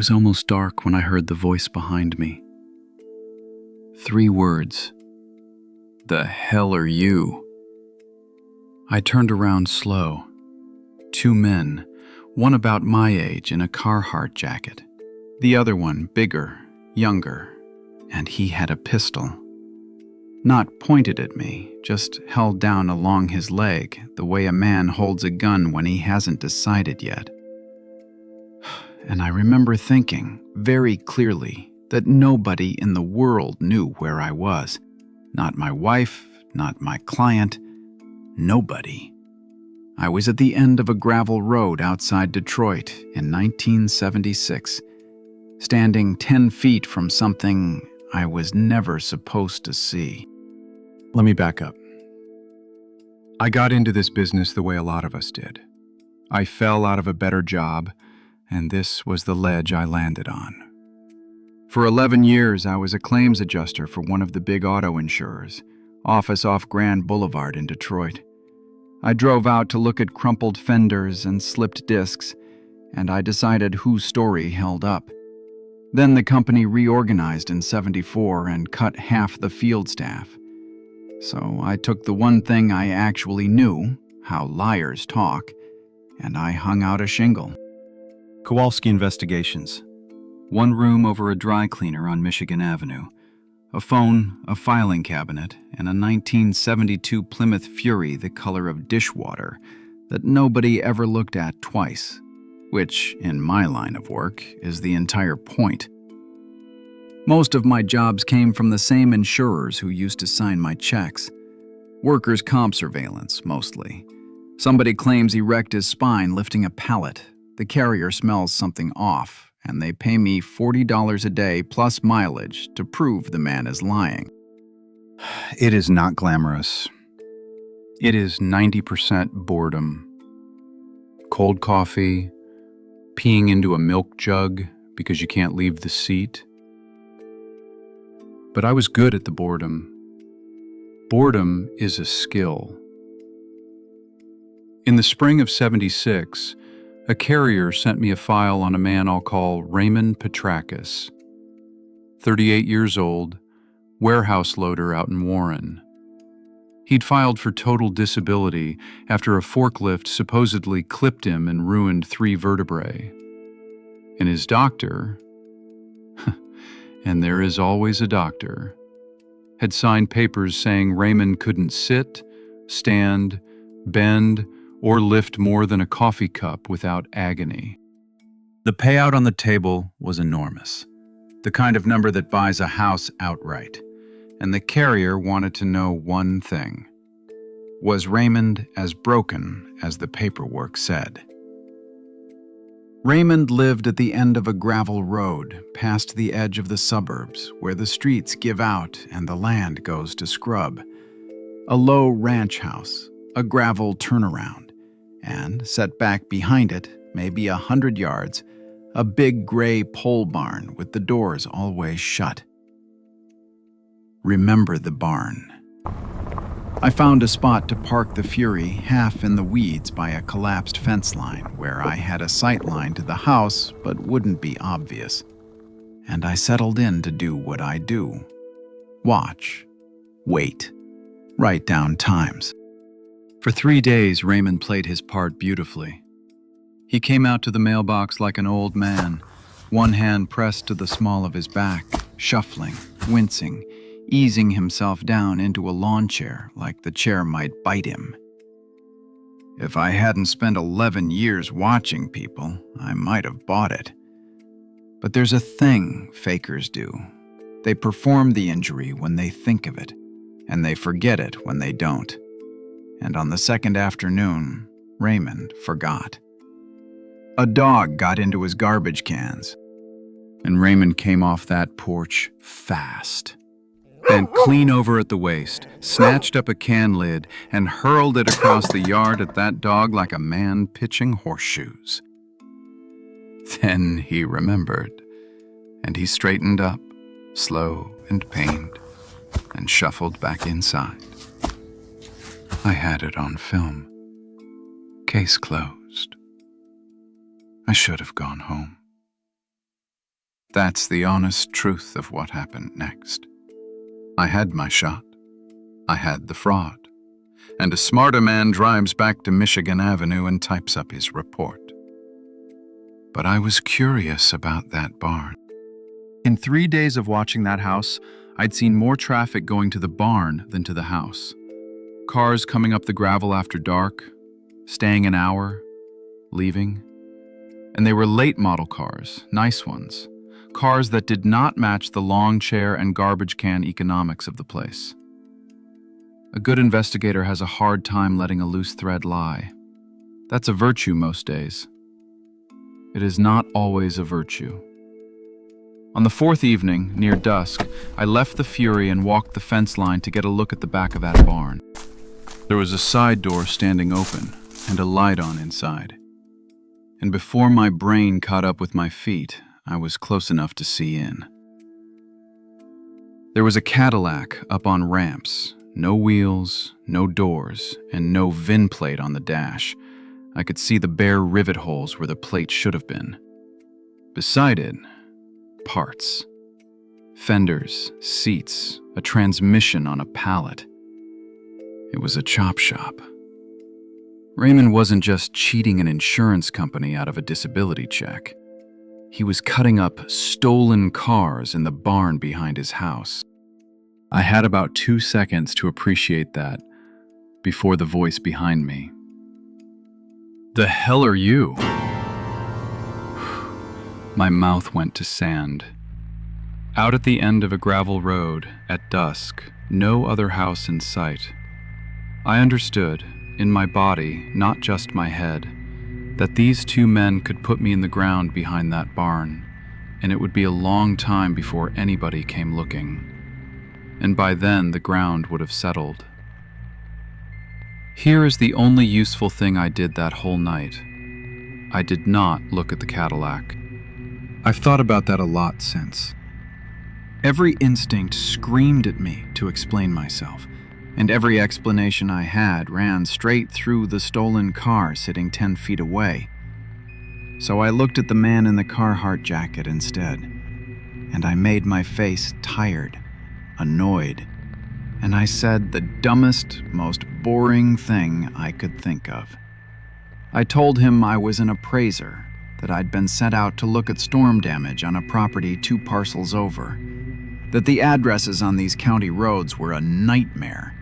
was almost dark when I heard the voice behind me. 3 words. "The hell are you?" I turned around slow. 2 men, one about my age in a Carhartt jacket, the other one bigger, younger, and he had a pistol. Not pointed at me, just held down along his leg, the way a man holds a gun when he hasn't decided yet. And I remember thinking, very clearly, that nobody in the world knew where I was. Not my wife, not my client, nobody. I was at the end of a gravel road outside Detroit in 1976, standing 10 feet from something I was never supposed to see. Let me back up. I got into this business the way a lot of us did. I fell out of a better job, and this was the ledge I landed on. For 11 years, I was a claims adjuster for one of the big auto insurers, office off Grand Boulevard in Detroit. I drove out to look at crumpled fenders and slipped discs, and I decided whose story held up. Then the company reorganized in '74 and cut half the field staff. So I took the one thing I actually knew, how liars talk, and I hung out a shingle. Kowalski Investigations. 1 room over a dry cleaner on Michigan Avenue. A phone, a filing cabinet, and a 1972 Plymouth Fury the color of dishwater that nobody ever looked at twice, which, in my line of work, is the entire point. Most of my jobs came from the same insurers who used to sign my checks. Workers' comp surveillance, mostly. Somebody claims he wrecked his spine lifting a pallet. The carrier smells something off, and they pay me $40 a day plus mileage to prove the man is lying. It is not glamorous. It is 90% boredom. Cold coffee, peeing into a milk jug because you can't leave the seat. But I was good at the boredom. Boredom is a skill. In the spring of '76, a carrier sent me a file on a man I'll call Raymond Petrakis. 38 years old, warehouse loader out in Warren. He'd filed for total disability after a forklift supposedly clipped him and ruined 3 vertebrae. And his doctor, and there is always a doctor, had signed papers saying Raymond couldn't sit, stand, bend, or lift more than a coffee cup without agony. The payout on the table was enormous, the kind of number that buys a house outright, and the carrier wanted to know one thing. Was Raymond as broken as the paperwork said? Raymond lived at the end of a gravel road, past the edge of the suburbs, where the streets give out and the land goes to scrub. A low ranch house, a gravel turnaround, and set back behind it, maybe 100 yards, a big gray pole barn with the doors always shut. Remember the barn. I found a spot to park the Fury half in the weeds by a collapsed fence line where I had a sight line to the house but wouldn't be obvious. And I settled in to do what I do. Watch. Wait. Write down times. For 3 days, Raymond played his part beautifully. He came out to the mailbox like an old man, one hand pressed to the small of his back, shuffling, wincing, easing himself down into a lawn chair like the chair might bite him. If I hadn't spent 11 years watching people, I might have bought it. But there's a thing fakers do. They perform the injury when they think of it, and they forget it when they don't. And on the second afternoon, Raymond forgot. A dog got into his garbage cans, and Raymond came off that porch fast. Bent clean over at the waist, snatched up a can lid, and hurled it across the yard at that dog like a man pitching horseshoes. Then he remembered, and he straightened up, slow and pained, and shuffled back inside. I had it on film. Case closed. I should have gone home. That's the honest truth of what happened next. I had my shot. I had the fraud. And a smarter man drives back to Michigan Avenue and types up his report. But I was curious about that barn. In 3 days of watching that house, I'd seen more traffic going to the barn than to the house. Cars coming up the gravel after dark, staying an hour, leaving. And they were late model cars, nice ones. Cars that did not match the lawn chair and garbage can economics of the place. A good investigator has a hard time letting a loose thread lie. That's a virtue most days. It is not always a virtue. On the fourth evening, near dusk, I left the Fury and walked the fence line to get a look at the back of that barn. There was a side door standing open and a light on inside. And before my brain caught up with my feet, I was close enough to see in. There was a Cadillac up on ramps, no wheels, no doors, and no VIN plate on the dash. I could see the bare rivet holes where the plate should have been. Beside it, parts. Fenders, seats, a transmission on a pallet. It was a chop shop. Raymond wasn't just cheating an insurance company out of a disability check. He was cutting up stolen cars in the barn behind his house. I had about 2 seconds to appreciate that before the voice behind me. "The hell are you?" My mouth went to sand. Out at the end of a gravel road, at dusk, no other house in sight. I understood, in my body, not just my head, that these two men could put me in the ground behind that barn, and it would be a long time before anybody came looking. And by then, the ground would have settled. Here is the only useful thing I did that whole night. I did not look at the Cadillac. I've thought about that a lot since. Every instinct screamed at me to explain myself, and every explanation I had ran straight through the stolen car sitting 10 feet away. So I looked at the man in the Carhartt jacket instead, and I made my face tired, annoyed, and I said the dumbest, most boring thing I could think of. I told him I was an appraiser, that I'd been sent out to look at storm damage on a property 2 parcels over, that the addresses on these county roads were a nightmare,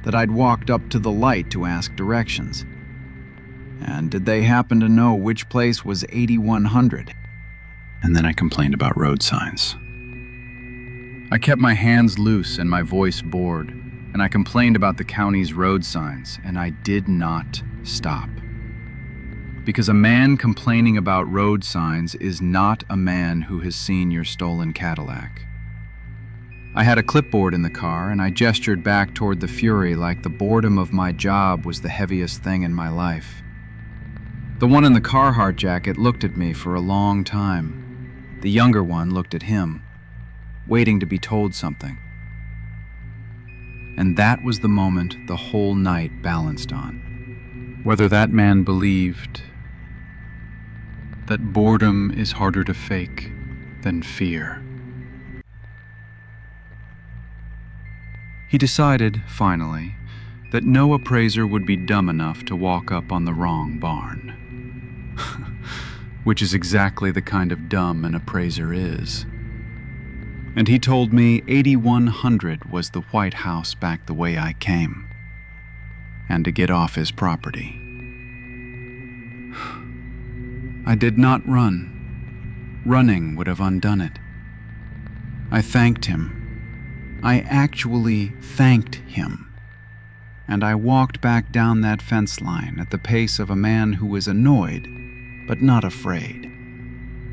that I'd walked up to the light to ask directions. And did they happen to know which place was 8100? And then I complained about road signs. I kept my hands loose and my voice bored, and I complained about the county's road signs, and I did not stop. Because a man complaining about road signs is not a man who has seen your stolen Cadillac. I had a clipboard in the car, and I gestured back toward the Fury like the boredom of my job was the heaviest thing in my life. The one in the Carhartt jacket looked at me for a long time. The younger one looked at him, waiting to be told something. And that was the moment the whole night balanced on. Whether that man believed that boredom is harder to fake than fear. He decided, finally, that no appraiser would be dumb enough to walk up on the wrong barn. Which is exactly the kind of dumb an appraiser is. And he told me 8100 was the White House back the way I came, and to get off his property. I did not run. Running would have undone it. I thanked him. I actually thanked him. And I walked back down that fence line at the pace of a man who is annoyed, but not afraid,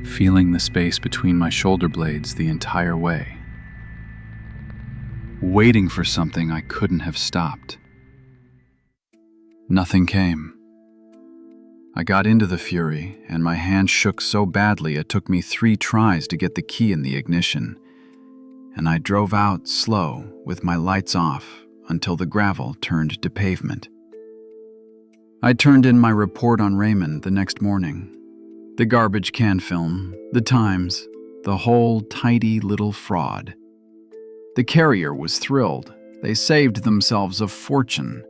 feeling the space between my shoulder blades the entire way, waiting for something I couldn't have stopped. Nothing came. I got into the Fury, and my hand shook so badly it took me 3 tries to get the key in the ignition, and I drove out slow with my lights off until the gravel turned to pavement. I turned in my report on Raymond the next morning. The garbage can film, the times, the whole tidy little fraud. The carrier was thrilled. They saved themselves a fortune,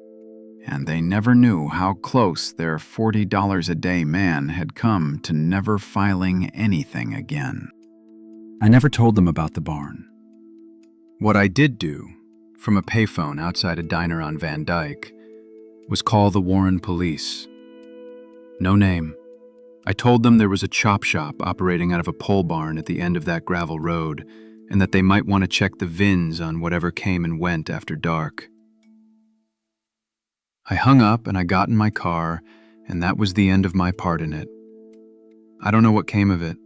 and they never knew how close their $40 a day man had come to never filing anything again. I never told them about the barn. What I did do, from a payphone outside a diner on Van Dyke, was call the Warren police. No name. I told them there was a chop shop operating out of a pole barn at the end of that gravel road, and that they might want to check the VINs on whatever came and went after dark. I hung up and I got in my car, and that was the end of my part in it. I don't know what came of it.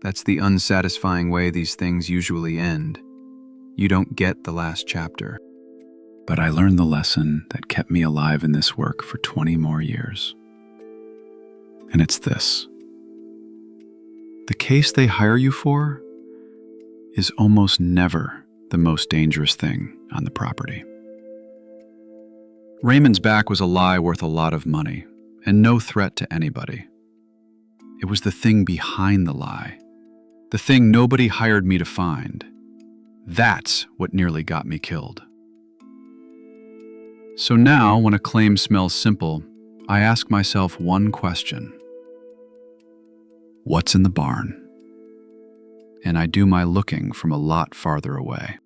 That's the unsatisfying way these things usually end. You don't get the last chapter. But I learned the lesson that kept me alive in this work for 20 more years. And it's this. The case they hire you for is almost never the most dangerous thing on the property. Raymond's back was a lie worth a lot of money, and no threat to anybody. It was the thing behind the lie, the thing nobody hired me to find. That's what nearly got me killed. So now, when a claim smells simple, I ask myself one question. What's in the barn? And I do my looking from a lot farther away.